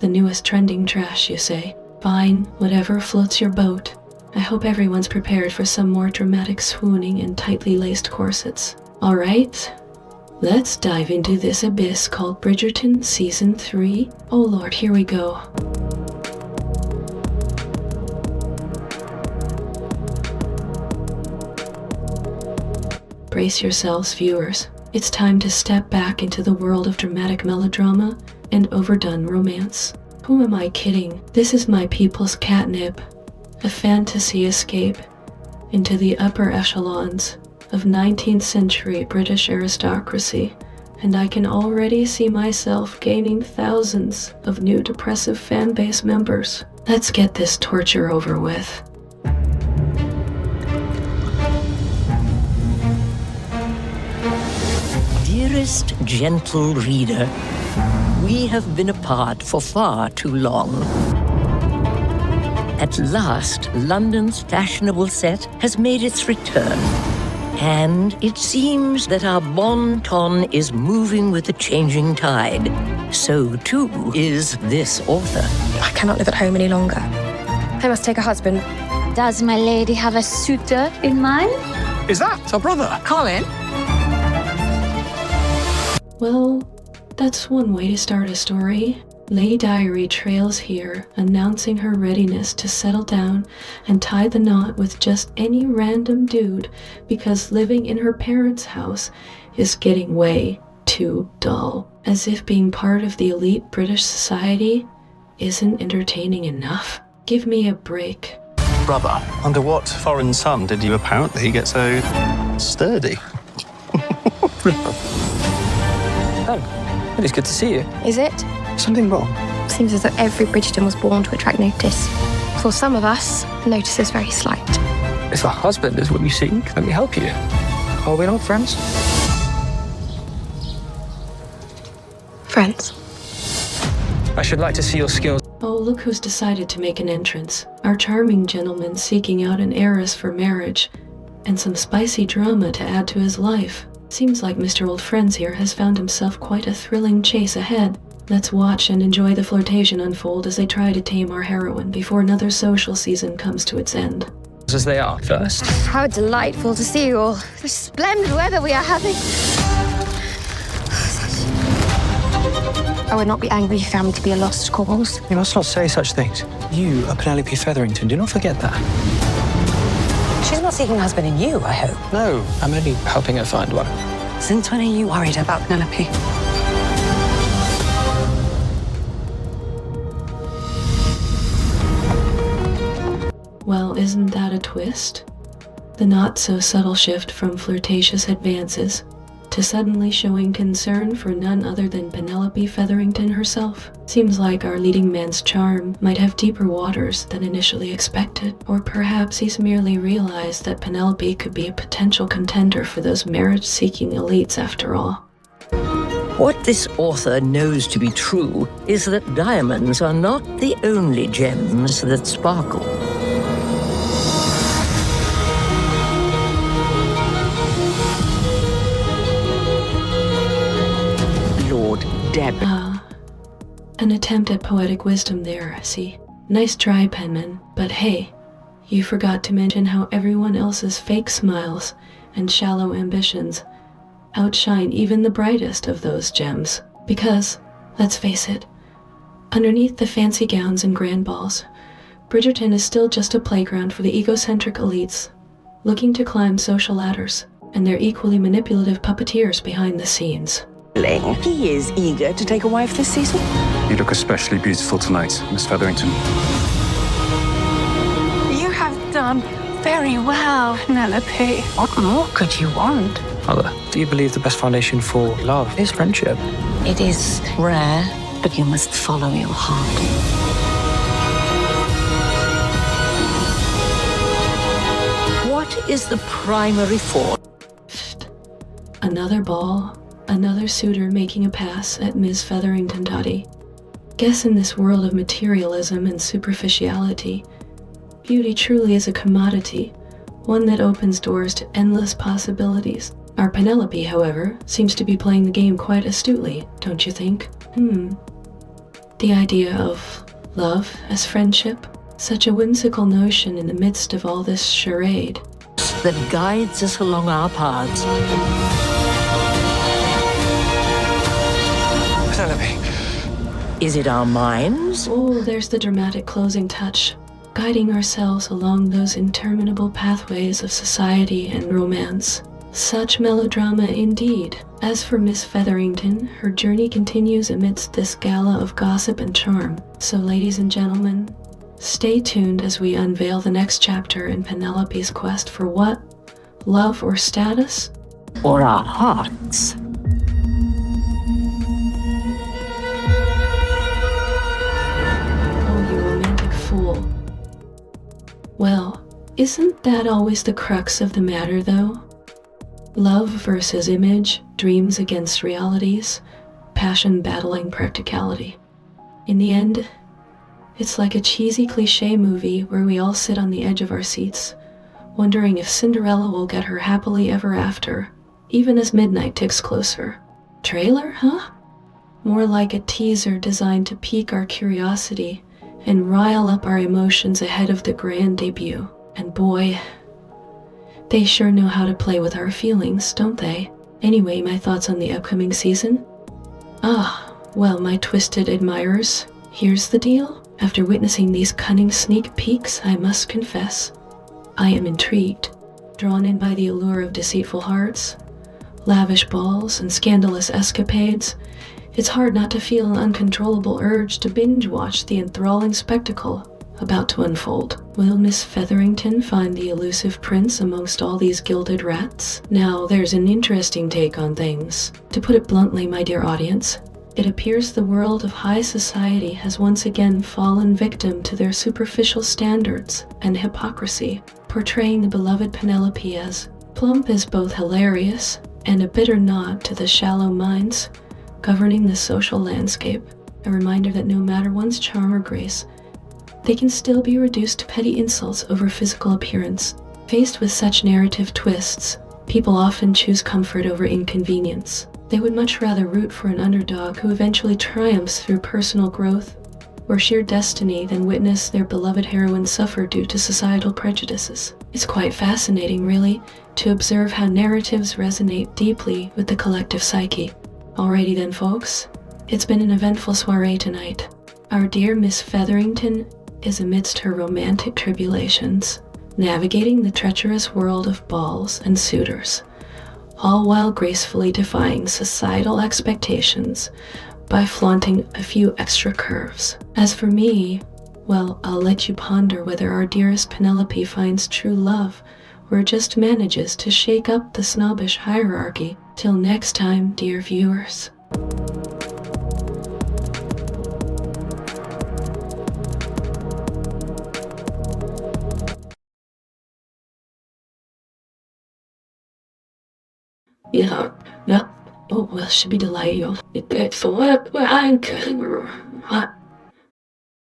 The newest trending trash, you say? Fine, whatever floats your boat. I hope everyone's prepared for some more dramatic swooning and tightly laced corsets. Alright, let's dive into this abyss called Bridgerton Season 3. Oh lord, here we go. Brace yourselves, viewers. It's time to step back into the world of dramatic melodrama and overdone romance. Who am I kidding? This is my people's catnip, a fantasy escape into the upper echelons of 19th century British aristocracy, and I can already see myself gaining thousands of new depressive fanbase members. Let's get this torture over with. Dearest gentle reader, we have been apart for far too long. At last, London's fashionable set has made its return. And it seems that our bon ton is moving with the changing tide. So, too, is this author. I cannot live at home any longer. I must take a husband. Does my lady have a suitor in mind? Is that our brother? Colin? Well, that's one way to start a story. Lady Diary trails here, announcing her readiness to settle down and tie the knot with just any random dude because living in her parents' house is getting way too dull. As if being part of the elite British society isn't entertaining enough. Give me a break. Brother, under what foreign sun did you apparently get so sturdy? Oh, it is good to see you. Is it? Something wrong? Seems as though every Bridgerton was born to attract notice. For some of us, notice is very slight. If a husband is what you seek, let me help you. Are we not friends? Friends. I should like to see your skills. Oh, look who's decided to make an entrance. Our charming gentleman seeking out an heiress for marriage, and some spicy drama to add to his life. Seems like Mr. Old Friends here has found himself quite a thrilling chase ahead. Let's watch and enjoy the flirtation unfold as they try to tame our heroine before another social season comes to its end. As they are first. How delightful to see you all. The splendid weather we are having. I would not be angry if you found me to be a lost cause. You must not say such things. You are Penelope Featherington. Do not forget that. She's not seeking a husband in you, I hope. No, I'm only helping her find one. Since when are you worried about Penelope? Well, isn't that a twist? The not-so-subtle shift from flirtatious advances to suddenly showing concern for none other than Penelope Featherington herself. Seems like our leading man's charm might have deeper waters than initially expected, or perhaps he's merely realized that Penelope could be a potential contender for those marriage-seeking elites after all. What this author knows to be true is that diamonds are not the only gems that sparkle. Deb. An attempt at poetic wisdom there, see? Nice try, penman, but hey, you forgot to mention how everyone else's fake smiles and shallow ambitions outshine even the brightest of those gems. Because, let's face it, underneath the fancy gowns and grand balls, Bridgerton is still just a playground for the egocentric elites, looking to climb social ladders, and their equally manipulative puppeteers behind the scenes. He is eager to take a wife this season. You look especially beautiful tonight, Miss Featherington. You have done very well, Penelope. What more could you want? Mother, do you believe the best foundation for love is friendship? It is rare, but you must follow your heart. What is the primary force? Another ball. Another suitor making a pass at Ms. Featherington Toddy. Guess in this world of materialism and superficiality, beauty truly is a commodity, one that opens doors to endless possibilities. Our Penelope, however, seems to be playing the game quite astutely, don't you think? The idea of love as friendship, such a whimsical notion in the midst of all this charade. That guides us along our paths. Penelope. Is it our minds? Oh, there's the dramatic closing touch, guiding ourselves along those interminable pathways of society and romance. Such melodrama indeed. As for Miss Featherington, her journey continues amidst this gala of gossip and charm. So ladies and gentlemen, stay tuned as we unveil the next chapter in Penelope's quest for what? Love or status? Or our hearts? Oh, you romantic fool. Well, isn't that always the crux of the matter, though? Love versus image, dreams against realities, passion battling practicality. In the end, it's like a cheesy cliché movie where we all sit on the edge of our seats, wondering if Cinderella will get her happily ever after, even as midnight ticks closer. Trailer, huh? More like a teaser designed to pique our curiosity and rile up our emotions ahead of the grand debut. And boy, they sure know how to play with our feelings, don't they? Anyway, my thoughts on the upcoming season? Well, my twisted admirers, here's the deal. After witnessing these cunning sneak peeks, I must confess, I am intrigued, drawn in by the allure of deceitful hearts, lavish balls, and scandalous escapades. It's hard not to feel an uncontrollable urge to binge-watch the enthralling spectacle about to unfold. Will Miss Featherington find the elusive prince amongst all these gilded rats? Now, there's an interesting take on things. To put it bluntly, my dear audience, it appears the world of high society has once again fallen victim to their superficial standards and hypocrisy, portraying the beloved Penelope as plump as both hilarious and a bitter nod to the shallow minds governing the social landscape. A reminder that no matter one's charm or grace, they can still be reduced to petty insults over physical appearance. Faced with such narrative twists, people often choose comfort over inconvenience. They would much rather root for an underdog who eventually triumphs through personal growth or sheer destiny than witness their beloved heroine suffer due to societal prejudices. It's quite fascinating, really, to observe how narratives resonate deeply with the collective psyche. Alrighty then, folks. It's been an eventful soiree tonight. Our dear Miss Featherington is amidst her romantic tribulations, navigating the treacherous world of balls and suitors, all while gracefully defying societal expectations by flaunting a few extra curves. As for me, well, I'll let you ponder whether our dearest Penelope finds true love or just manages to shake up the snobbish hierarchy. Till next time, dear viewers. Ja, oh, well, should be delayed. It's what I'm